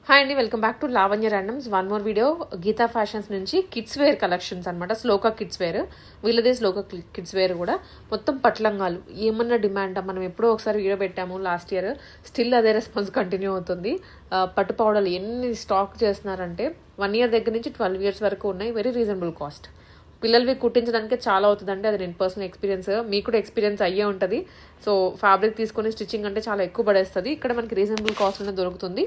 Hi అండి, welcome back to Lavanya randoms. One more video Geetha fashions నుంచి kids wear collections అనమాట. Shloka kids wear, వీళ్ళదే Shloka kids wear కూడా మొత్తం పట్లంగాలు. ఏమన్నా డిమాండ్, మనం ఎప్పుడో ఒకసారి వీడియో పెట్టాము లాస్ట్ ఇయర్, స్టిల్ అదే రెస్పాన్స్ కంటిన్యూ అవుతుంది. పట్టు పౌడర్లు ఎన్ని స్టాక్ చేస్తున్నారంటే 1 year దగ్గర నుంచి 12 years వరకు ఉన్నాయి. Very reasonable cost. పిల్లలవి కుట్టించడానికి చాలా అవుతుందంటే అది నేను పర్సనల్ ఎక్స్పీరియన్స్, మీకు కూడా ఎక్స్పీరియన్స్ అయ్యే ఉంటుంది. సో ఫ్యాబ్రిక్ తీసుకొని స్టిచ్చింగ్ అంటే చాలా ఎక్కువ పడేస్తుంది. ఇక్కడ మనకి రీజనబుల్ కాస్ట్లోనే దొరుకుతుంది.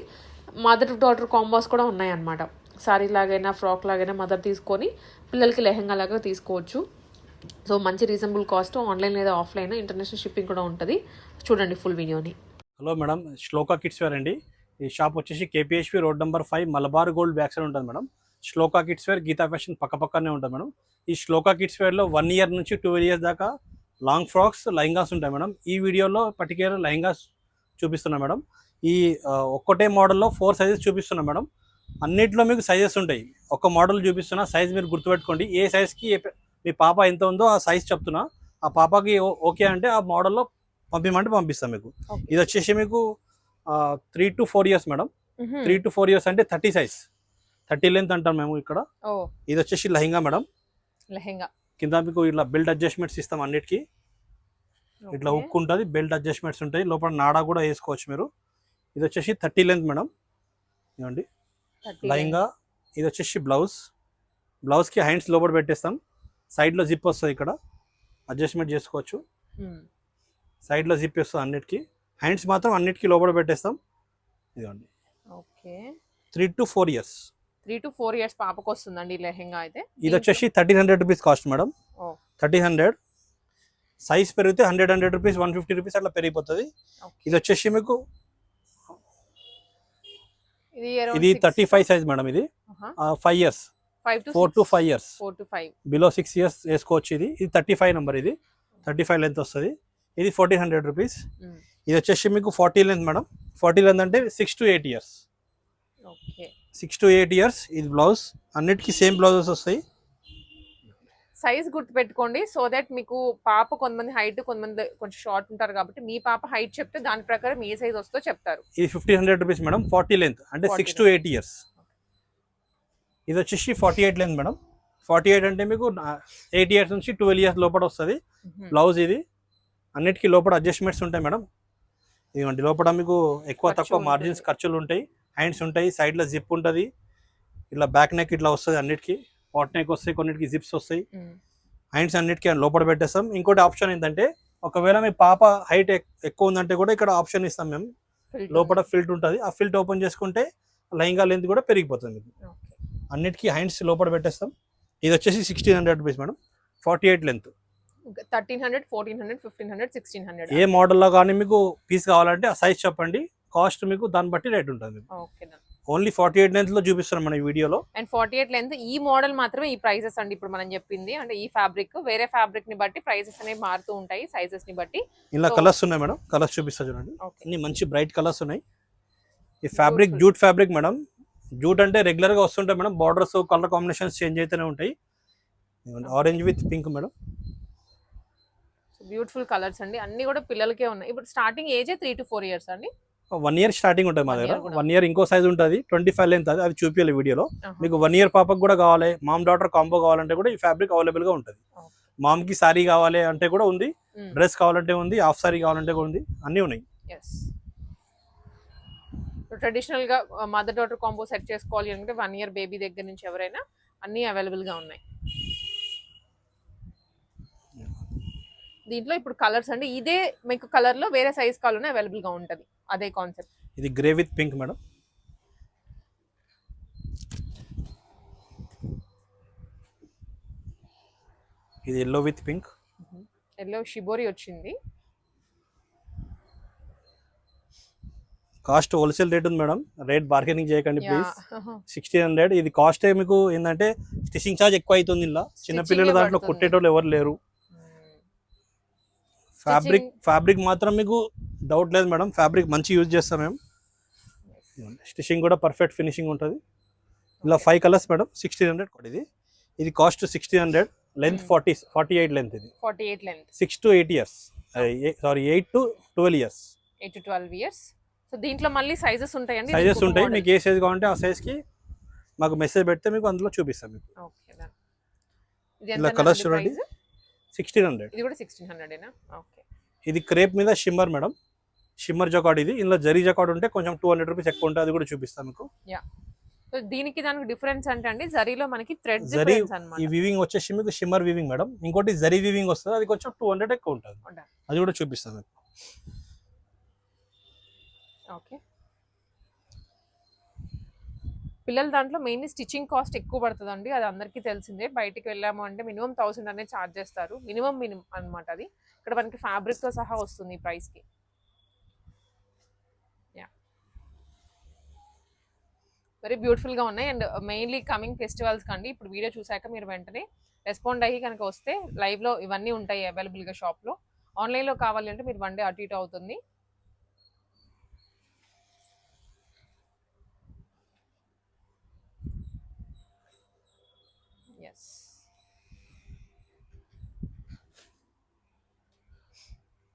మదర్ డాటర్ కాంబోస్ కూడా ఉన్నాయన్నమాట. శారీ లాగైనా ఫ్రాక్ లాగైనా మదర్ తీసుకొని పిల్లలకి లెహెంగా లాగా తీసుకోవచ్చు. సో మంచి రీజనబుల్ కాస్ట్. ఆన్లైన్ లేదా ఆఫ్లైన్, ఇంటర్నేషనల్ షిప్పింగ్ కూడా ఉంటుంది. చూడండి ఫుల్ వీడియోని. Hello madam, Shloka kids wear అండి. ఈ షాప్ వచ్చేసి KPHB road number 5 Malabar gold back side ఉంటుంది madam. Shloka kids wear Geetha fashion పక్కనే ఉంటుంది మేడం. ఈ శ్లోక కిడ్స్ వేర్లో 1 year నుంచి 12 years దాకా లాంగ్ ఫ్రాక్స్, లెహంగాస్ ఉంటాయి మేడం. ఈ వీడియోలో పర్టికులర్ లెహంగాస్ చూపిస్తున్నా మేడం. ఈ ఒక్కటే మోడల్లో 4 sizes చూపిస్తున్నా మేడం. అన్నిట్లో మీకు సైజెస్ ఉంటాయి. ఒక మోడల్ చూపిస్తున్నా, సైజ్ మీరు గుర్తుపెట్టుకోండి. ఏ సైజ్కి మీ పాప ఎంత ఉందో ఆ సైజ్ చెప్తున్నా. ఆ పాపకి ఓకే అంటే ఆ మోడల్లో పంపిమంటే పంపిస్తాం మీకు. ఇది వచ్చేసి మీకు 3 to 4 years madam. 3 to 4 years అంటే 30 size, 30 లెంత్ అంటాం మేము ఇక్కడ. ఇది వచ్చేసి లెహంగా మేడం. లెహంగా కింద మీకు ఇట్లా బెల్ట్ అడ్జస్ట్మెంట్స్ ఇస్తాం. అన్నిటికీ ఇట్లా హుక్ ఉంటుంది, బెల్ట్ అడ్జస్ట్మెంట్స్ ఉంటాయి. లోపల నాడా కూడా వేసుకోవచ్చు మీరు. ఇది వచ్చేసి 30 లెంత్ మేడం. ఇవ్వండి లెహంగా. ఇది వచ్చేసి బ్లౌజ్కి హ్యాండ్స్ లోపల పెట్టేస్తాం. సైడ్లో జిప్ వస్తుంది, ఇక్కడ అడ్జస్ట్మెంట్ చేసుకోవచ్చు. సైడ్లో జిప్ వస్తుంది అన్నిటికీ. హ్యాండ్స్ మాత్రం అన్నిటికీ లోపల పెట్టేస్తాం. ఇదిగోండి. Okay, 3 to 4 years. 3 to 4 years పాపకు వస్తుందండి లెహంగా అయితే. ఇది వచ్చేసి 1300 రూపీస్ కాస్ట్ మేడం. 1300. సైజ్ పెరిగితే 100 రూపీస్, 150 రూపీస్ అట్లా పెరిగిపోతుంది. ఇది వచ్చేసి మీకు ఇది 35 సైజ్ మేడం. ఇది 5 years, 4 to 5 years, below 6 years వేసుకోవచ్చు. ఇది 35 నెంబర్. ఇది 35 లెంత్ వస్తుంది. ఇది 1400 రూపీస్. ఇది వచ్చేసి మీకు 40 లెంత్ మేడం. 40 లెంత్ అంటే 6 to 8 years. 6 to 8 years. ఇది బ్లౌజ్, అన్నిటికీ సేమ్ బ్లౌజెస్ వస్తాయి. సైజ్ గుర్తు పెట్టుకోండి. సో దట్ మీకు పాప కొంతమంది హైట్, కొంతమంది కొంచెం షార్ట్ ఉంటారు కాబట్టి మీ పాప హైట్ చెప్తే దాని ప్రకారం ఏ సైజ్ వస్తుందో చెప్తారు. ఇది 1500 రూపీస్ మేడం. 40 లెంత్ అంటే 6 to 8 years. ఇది వచ్చేసి 48 లెంత్ మేడం. 48 అంటే మీకు 8 years నుంచి 12 years లోపల వస్తుంది బ్లౌజ్. ఇది అన్నిటికీ లోపల అడ్జస్ట్మెంట్స్ ఉంటాయి మేడం. ఇదిగోండి, లోపల మీకు ఎక్కువ తక్కువ మార్జిన్స్ ఖర్చులు ఉంటాయి. హ్యాండ్స్ ఉంటాయి, సైడ్లో జిప్ ఉంటుంది. ఇట్లా బ్యాక్ నెక్ ఇట్లా వస్తుంది. అన్నిటికీ పాట్ నెక్ వస్తాయి, కొన్నిటికి జిప్స్ వస్తాయి. హ్యాండ్స్ అన్నిటికీ లోపల పెట్టేస్తాం. ఇంకోటి ఆప్షన్ ఏంటంటే, ఒకవేళ మీ పాప హైట్ ఎక్కువ ఉందంటే కూడా ఇక్కడ ఆప్షన్ ఇస్తాం మేము. లోపల ఫిల్ట్ ఉంటుంది. ఆ ఫిల్ట్ ఓపెన్ చేసుకుంటే లెహంగా లెంత్ కూడా పెరిగిపోతుంది. అన్నిటికీ హ్యాండ్స్ లోపల పెట్టేస్తాం. ఇది వచ్చేసి 1600 రూపీస్ మేడం. 48 లెంత్. 1300, 1400, 1500, 1600. ఏ మోడల్లో కానీ మీకు పీస్ కావాలంటే ఆ సైజ్ చెప్పండి, కాస్ట్ మీకు దాన్ని బట్టి రేట్ ఉంటుంది. ఓన్లీ 48 లెంత్ లో చూపిస్తున్నాం మన ఈ వీడియోలో. అండ్ 48 లెంత్ ఈ మోడల్ మాత్రమే ఈ ప్రైసెస్ అండి. ఇప్పుడు మనం చెప్పింది అంటే ఈ ఫ్యాబ్రిక్, వేరే ఫ్యాబ్రిక్ ని బట్టి ప్రైసెస్ అనేవి మారుతూ ఉంటాయి, సైజెస్ ని బట్టి. ఇలా కలర్స్ ఉన్నాయి మేడం. కలర్స్ చూపిస్తా చూడండి. అన్ని మంచి బ్రైట్ కలర్స్ ఉన్నాయి. ఈ fabric jute fabric madam. Jute అంటే రెగ్యులర్ గా వస్తుంటాయి madam. Borders, colour combinations change అయితేనే ఉంటాయి. Orange with pink madam. Beautiful colours అండి. అన్ని కూడా పిల్లలకే ఉన్నాయి. ఇప్పుడు స్టార్టింగ్ ఏజ్ 3 to 4 years అండి. 1 year స్టార్టింగ్ ఉంటుంది మా దగ్గర. 1 year ఇంకో సైజ్ ఉంటుంది, 25 లెంత్. అది చూపించాలి వీడియోలో. మీకు 1 year పాపకు కూడా కావాలి, మామ్ డాటర్ కాంబో కావాలంటే కూడా ఈ ఫ్యాబ్రిక్ అవైలబుల్ గా ఉంటుంది. మామ్ కి సారీ కావాలి అంటే కూడా ఉంది, డ్రెస్ కావాలంటే ఉంది, హాఫ్ సారీ కావాలంటే కూడా ఉంది, అన్ని ఉన్నాయి. ట్రెడిషనల్ గా మదర్ డాటర్ కాంబో సెట్ చేసుకోవాలి అంటే 1 year బేబీ దగ్గర నుంచి ఎవరైనా అన్ని అవైలబుల్ గా ఉన్నాయి. దీంట్లో ఇప్పుడు కలర్స్ అండి. ఇదే మీకు కలర్ లో వేరే సైజ్ కావాలన్నా అవైలబుల్ గా ఉంటది. అదే కాన్సెప్ట్. ఇది గ్రే విత్ పింక్ మేడం. ఇది yellow with pink. Yellow shibori వచ్చింది. కాస్ట్ హోల్సేల్ రేట్ ఉంది మేడం. రేట్ బార్గెనింగ్ చేయకండి ప్లీజ్. 1600. ఇది కాస్ట్ మీకు ఏంటంటే స్టిచింగ్ ఛార్జ్ ఎక్కువ అవుతుంది. ఇలా చిన్నపిల్లల దాంట్లో కుట్టేటోళ్ళు ఎవరు లేరు. ఫ్యాబ్రిక్ మాత్రం మీకు డౌట్ లేదు మేడం. ఫ్యాబ్రిక్ మంచి యూజ్ చేస్తాం మేము. స్టిచింగ్ కూడా పర్ఫెక్ట్ ఫినిషింగ్ ఉంటుంది. ఇలా 5 కలర్స్ మేడం. 1600. ఇది కాస్ట్ 1600. Length 48 length. ఇది 48 length. 6 to 8 years. Sorry 8 to 12 years. 8 to 12 years. So దీంట్లో మళ్ళీ సైజెస్ ఉంటాయండి? సైజెస్ ఉంటాయి, మీకు ఏ సైజ్ కావాలంటే ఆ సైజ్కి మాకు మెసేజ్ పెడితే మీకు అందులో చూపిస్తాం మీకు. Okay done. ఇది ఇలా ఎంత కలర్స్ చూడండి, 1600. ఇది కూడా 1600 ఏనా? ఓకే. ఇది క్రేప్ మీద షిమ్మర్ మేడం, షిమ్మర్ జకాడ్. ఇది ఇందులో జరీ జకాడ్ ఉంటే కొంచెం 200 రూపీస్ ఎక్కువ ఉంటుంది, అది కూడా చూపిస్తాం మీకు. యా. సో దీనికి దానికి డిఫరెన్స్ అంటే అండి జరీలో మనకి థ్రెడ్ జరీ డిఫరెన్స్ అన్నమాట. ఈ వీవింగ్ వచ్చేసి మీకు షిమ్మర్ వీవింగ్ మేడం, ఇంకోటి జరీ వీవింగ్ వస్తుంది, అది కొంచెం 200 ఎక్కువ ఉంటుంది, అది కూడా చూపిస్తాం మీకు. ఓకే. పిల్లల దాంట్లో మెయిన్లీ స్టిచ్చింగ్ కాస్ట్ ఎక్కువ పడుతుందండి, అది అందరికీ తెలిసిందే. బయటికి వెళ్ళాము అంటే మినిమం 1000 అనేది ఛార్జ్ చేస్తారు, మినిమం అనమాట అది. ఇక్కడ మనకి ఫ్యాబ్రిక్తో సహా వస్తుంది ఈ ప్రైస్కి. యా, వెరీ బ్యూటిఫుల్గా ఉన్నాయి. అండ్ మెయిన్లీ కమింగ్ ఫెస్టివల్స్ కండి, ఇప్పుడు వీడియో చూసాక మీరు వెంటనే రెస్పాండ్ అయ్యి కనుక వస్తే లైవ్లో ఇవన్నీ ఉంటాయి అవైలబుల్గా షాప్లో. ఆన్లైన్లో కావాలి అంటే మీరు 1 డే అటు ఇటు అవుతుంది.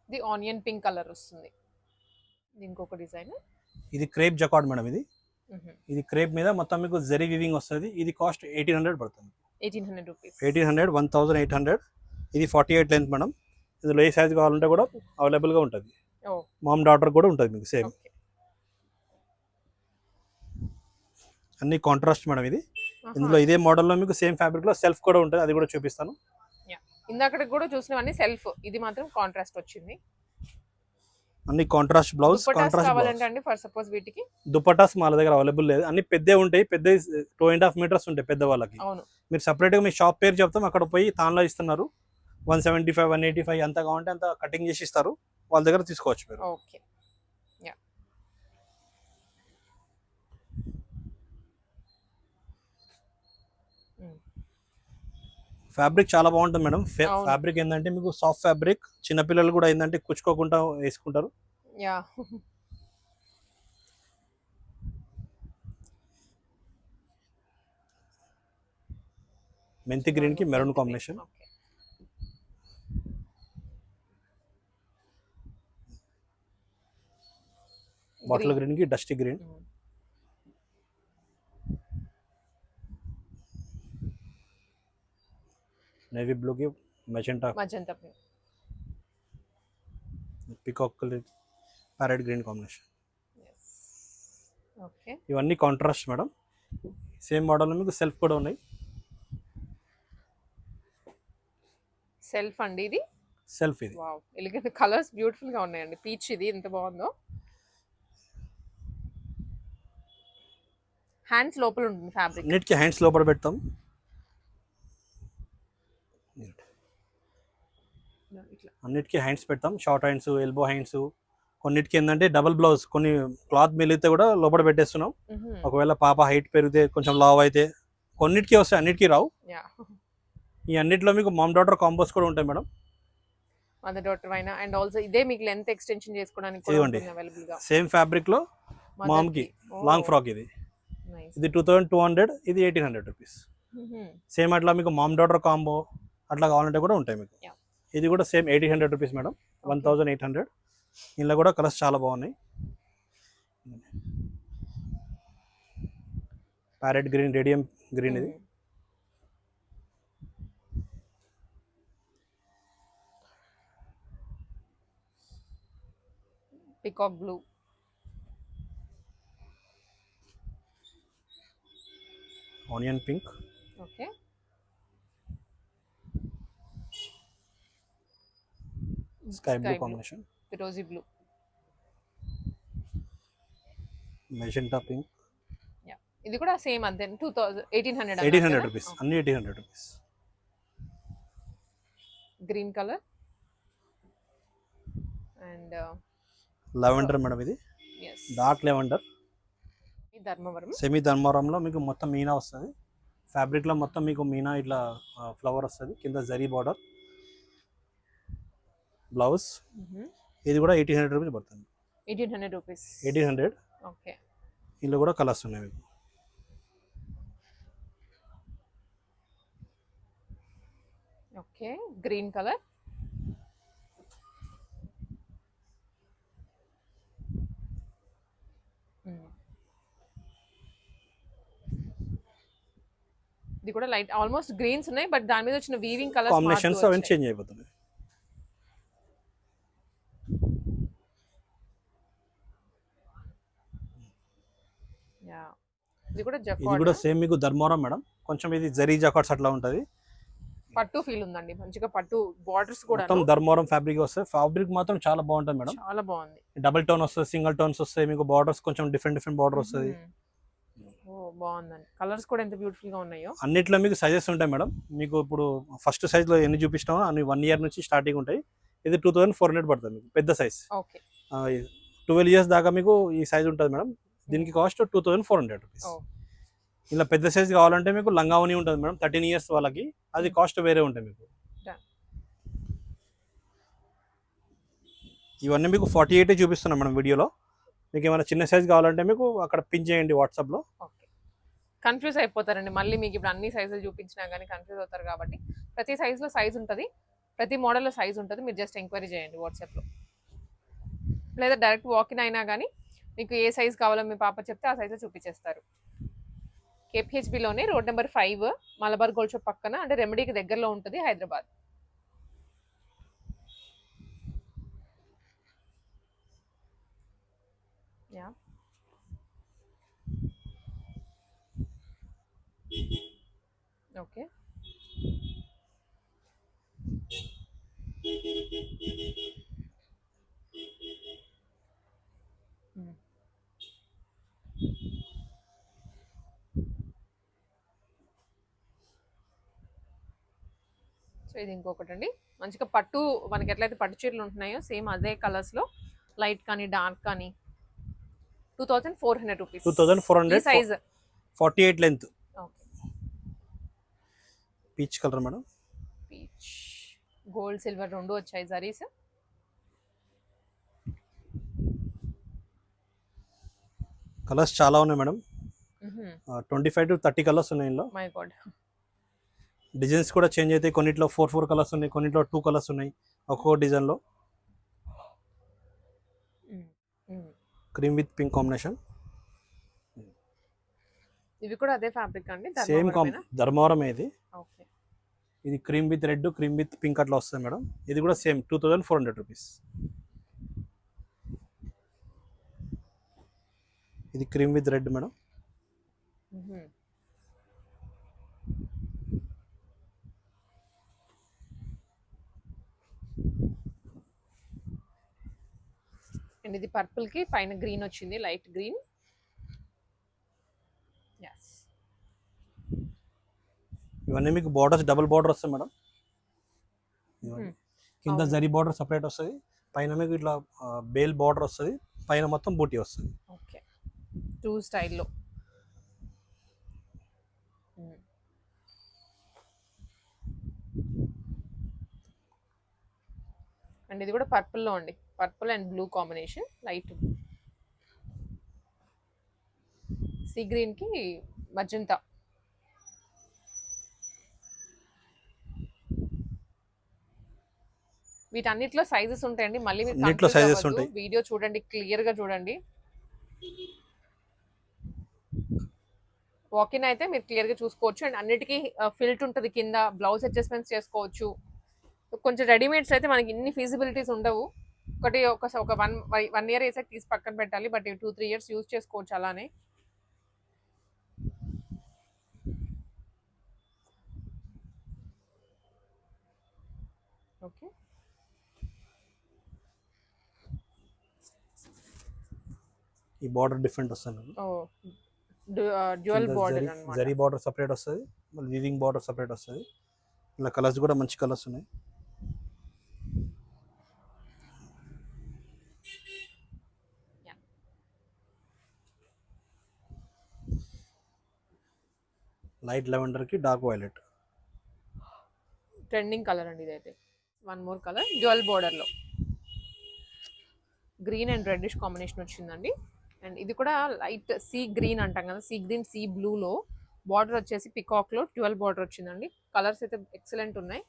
ఇది ఆనియన్ పింక్ కలర్ వస్తుంది. ఇది ఇంకొక డిజైన్. ఇది క్రేప్ జకాడ్ మేడం. ఇది క్రేప్ మీద మొత్తం మీకు జరీ వీవింగ్ వస్తుంది. ఇది కాస్ట్ 1800 పడుతుంది. 1800 రూపీస్. 1800, 1800. ఇది 48 లెంత్ మేడం. ఇందులో ఏ సైజ్ కావాలంటే కూడా అవైలబుల్గా ఉంటుంది. మామ్ డాటర్ కూడా ఉంటుంది మీకు సేమ్. అన్ని కాంట్రాస్ట్ మేడం. ఇది ఇందులో ఇదే మోడల్లో మీకు సేమ్ ఫ్యాబ్రిక్లో సెల్ఫ్ కూడా ఉంటుంది, అది కూడా చూపిస్తాను. ఇందాక కూడా చూసినవన్నీ సెల్ఫ్, ఇది మాత్రం కాంట్రాస్ట్ వచ్చింది. అన్ని కాంట్రాస్ట్ బ్లౌజ్. కాంట్రాస్ట్ కావాలంటే అండి ఫర్ సపోజ్ వీటికి దుపట్టాస్ మా దగ్గర అవైలబుల్ లేదు, అన్ని పెద్ద ఉంటాయి. పెద్ద 2.5 మీటర్స్ ఉంటాయి పెద్ద వాళ్ళకి. అవును. మీరు సపరేట్గా మీ షాప్ పేరు చెప్తాం, అక్కడ పోయి తాన్లో ఇస్తున్నారు. 175, 185 ఎంత కావాలంటే అంత కటింగ్ చేసి ఇస్తారు, వాళ్ళ దగ్గర తీసుకోవచ్చు మీరు. ఓకే. ఫ్యాబ్రిక్ చాలా బాగుంటుంది మేడం. ఫ్యాబ్రిక్ ఏంటంటే మీకు సాఫ్ట్ ఫ్యాబ్రిక్, చిన్నపిల్లలు కూడా ఏంటంటే కుచ్చుకోకుండా వేసుకుంటారు. మెంతి గ్రీన్ కి మెరూన్ కాంబినేషన్. బాటిల్ గ్రీన్ కి డస్టీ గ్రీన్. నేవీ బ్లూ కి magenta peacock colour parrot green combination. Okay. ఇవన్నీ కాంట్రాస్ట్ మేడం. సేమ్ మోడల్ మీకు సెల్ఫ్ కూడా ఉన్నాయి. సెల్ఫ్ అండి ఇది. సెల్ఫ్ ఇది. వావ్, ఎలిగెంట్ కలర్స్ బ్యూటిఫుల్ గా ఉన్నాయండి. పీచ్ ఇది ఎంత బాగుందో. హ్యాండ్స్ లోపల ఉంటుంది ఫ్యాబ్రిక్. అన్నిటికీ హ్యాండ్స్ లోపల పెడతాం. అన్నిటికీ హ్యాండ్స్ పెడతాం, షార్ట్ హ్యాండ్స్, ఎల్బో హ్యాండ్స్. కొన్నిటికి ఏంటంటే డబుల్ బ్లౌజ్, కొన్ని క్లాత్ మిలిగితే కూడా లోపల పెట్టేస్తున్నాం. ఒకవేళ పాప హైట్ పెరిగితే కొంచెం లావ్ అయితే కొన్నిటికి వస్తాయి, అన్నిటికీ రావు. ఈ అన్నిటిలో మీకు మామ్ డాటర్ కాంబోస్ కూడా ఉంటాయి మేడం. మదర్ డాటర్ అయినా అండ్ ఆల్సో ఇదే మీకు లెంత్ ఎక్స్టెన్షన్ చేసుకోవడానికి కూడా ఉంటుంది అవైలబుల్ గా. సేమ్ ఫ్యాబ్రిక్ లో మామ్ కి లాంగ్ ఫ్రాక్. ఇది 2200, ఇది 1800 రూపీస్. సేమ్ అట్లా మీకు మామ్ డాటర్ కాంబో అట్లా కావాలంటే కూడా ఉంటాయి మీకు. ఇది కూడా సేమ్ 1800 రూపీస్ మేడం, 1800. ఇందులో కూడా కలర్స్ చాలా బాగున్నాయి. ప్యారెట్ గ్రీన్, రేడియం గ్రీన్, ఇది peacock blue, onion pink. Okay. Sky blue combination, ఫిరోజీ బ్లూ, మెజెంటా పింక్. ఇది కూడా సేమ్ అంతే 1800 రూపీస్. అన్ని 1800 rupees. Green colour and lavender madam. ఇది డార్క్ లెవెండర్. ధర్మవరం, సెమీ ధర్మవరంలో మీకు మొత్తం మీనా వస్తుంది. ఫ్యాబ్రిక్ లో మొత్తం మీకు మీనా ఇట్లా ఫ్లవర్ వస్తుంది, కింద జరీ బార్డర్, బ్లౌజ్. ఇది కూడా 1800 రూపీస్ పడుతుంది. 1800 రూపీస్. 1800. ఓకే. ఇందులో కూడా కలర్స్ ఉన్నాయి మీకు. ఓకే, గ్రీన్ కలర్, ఇది కూడా లైట్ ఆల్మోస్ట్ గ్రీన్స్ ఉన్నాయి, బట్ దాని మీద వచ్చిన వీవింగ్ కలర్స్ కాంబినేషన్స్ అవన్నీ చేంజ్ అయిపోతున్నాయి. ఇది కూడా ఇది కూడా సేమ్ మీకు ధర్మవరం మేడం, కొంచెం ఇది జరీ జాకాట్స్ అట్లా ఉంటది, పట్టు ఫీల్ ఉందండి, మంచిగా పట్టు బార్డర్స్ కూడా మొత్తం ధర్మవరం ఫ్యాబ్రిక్ వస్తుంది. ఫ్యాబ్రిక్ మాత్రం చాలా బాగుంటుంది మేడం, చాలా బాగుంది. డబుల్ టోన్ వస్తుంది, సింగిల్ టోన్స్ వస్తాయి, మీకు బార్డర్స్ కొంచెం డిఫరెంట్ బార్డర్ వస్తుంది. ఓ బాగుందండి, కలర్స్ కూడా ఎంత బ్యూటిఫుల్ గా ఉన్నాయో. అన్నిట్లో మీకు సైజెస్ ఉంటాయి మేడం, మీకు ఇప్పుడు ఫస్ట్ సైజ్ లో ఎన్ని చూపిస్తామో అన్ని 1 year నుంచి స్టార్టింగ్ ఉంటాయి. ఇది 2400 పడుతుంది మీకు పెద్ద సైజ్. ఓకే, 12 years దాకా మీకు ఈ సైజ్ ఉంటుంది మేడం. దీనికి కాస్ట్ 2400 రూపీస్. ఇలా పెద్ద సైజ్ కావాలంటే మీకు లంగావని ఉంటుంది మేడం, 13 years వాళ్ళకి, అది కాస్ట్ వేరే ఉంటాయి మీకు. ఇవన్నీ మీకు 48 చూపిస్తున్నాం మేడం వీడియోలో. మీకు ఏమైనా చిన్న సైజ్ కావాలంటే మీకు అక్కడ పిన్ చేయండి వాట్సాప్లో. ఓకే, కన్ఫ్యూజ్ అయిపోతారండి మళ్ళీ, మీకు ఇప్పుడు అన్ని సైజులు చూపించినా కానీ కన్ఫ్యూజ్ అవుతారు కాబట్టి ప్రతి సైజులో సైజ్ ఉంటుంది, ప్రతి మోడల్లో సైజ్ ఉంటుంది. మీరు జస్ట్ ఎంక్వైరీ చేయండి వాట్సాప్లో, లేదా డైరెక్ట్ వాకిన్ అయినా కానీ మీకు ఏ సైజ్ కావాలో మీ పాప చెప్తే ఆ సైజులో చూపించేస్తారు. కేపీహెచ్బిలోనే road number 5 Malabar gold shop పక్కన, అంటే రెమెడీకి దగ్గరలో ఉంటుంది, హైదరాబాద్. యా ఓకే, సో ఇది ఇంకొకటి అండి, మంచిగా పట్టు, మనకి ఎట్లయితే పట్టు చీరలు ఉంటున్నాయో సేమ్ అదే కలర్స్ లో, లైట్ కానీ డార్క్ కానీ. 2400 rupees. 2400 size 48 length. Okay, peach colour madam, peach gold silver రెండు వచ్చాయి జరీస్. కలర్స్ చాలా ఉన్నాయి మేడం, 25 to 30 కలర్స్ ఉన్నాయి ఇందులో. మై గాడ్, డిజైన్స్ కూడా చేంజ్ అవుతాయి, కొన్నిట్లో 4 కలర్స్ ఉన్నాయి, కొన్నిట్లో 2 కలర్స్ ఉన్నాయి ఒక్కొక్క డిజైన్లో. Cream with pink combination. ఇవి కూడా అదే ఫ్యాబ్రిక్ అండి, సేమ్ ధర్మవరం ఇది. ఓకే, ఇది cream with red, cream with pink అట్లా వస్తుంది మేడం. ఇది కూడా సేమ్ 2400 రూపీస్. ఇది cream with red madam. And ఇది పర్పుల్ కి పైన గ్రీన్ వచ్చింది, లైట్ గ్రీన్. yes, ఇవన్నీ మీకు బార్డర్స్ డబుల్ బార్డర్ వస్తాయి మేడం. కింద జరీ బార్డర్ సపరేట్ వస్తుంది, పైన మీకు ఇట్లా బేల్ బార్డర్ వస్తుంది, పైన మొత్తం బూటీ వస్తుంది. ఓకే, 2 స్టైల్లో. అండ్ ఇది కూడా పర్పుల్లో అండి, purple and blue combination, light sea green కి మజంతా. వీటన్నిటిలో సైజెస్ ఉంటాయండి, మళ్ళీ మీరు సైజెస్ ఉంటాయి, వీడియో చూడండి, క్లియర్ గా చూడండి. వాకిన్ అయితే మీరు క్లియర్ గా చూసుకోవచ్చు, అండ్ అన్నిటికీ ఫిల్ట్ ఉంటుంది కింద, బ్లౌజ్ అడ్జస్ట్మెంట్స్ చేసుకోవచ్చు. కొంచెం రెడీమేడ్స్ అయితే మనకి ఇన్ని ఫీజిబిలిటీస్ ఉండవు, ఒక 1 year వేసాక తీసి పక్కన పెట్టాలి, బట్ 2-3 years యూజ్ చేసుకోవచ్చు అలానే. ఓకే, ఈ బార్డర్ డిఫరెంట్ వస్తుంది. డ్యూయల్ బార్డర్ అన్నమాట, జరీ బార్డర్ సెపరేట్ వస్తుంది, మళ్ళీ వీవింగ్ బార్డర్ సెపరేట్ వస్తుంది. ఇలా కలర్స్ కూడా మంచి కలర్స్ ఉన్నాయి. లైట్ లెవెండర్ కి డార్క్ వైలెట్, ట్రెండింగ్ కలర్ అండి ఇదైతే. One more colour dual border లో గ్రీన్ అండ్ రెడ్డిష్ కాంబినేషన్ వచ్చిందండి. అండ్ ఇది కూడా లైట్ సీ గ్రీన్ అంటాం కదా, సీ గ్రీన్ సీ బ్లూ లో బార్డర్ వచ్చేసి పికాక్ లో 12 బార్డర్ వచ్చిందండి. కలర్స్ అయితే ఎక్సలెంట్ ఉన్నాయి.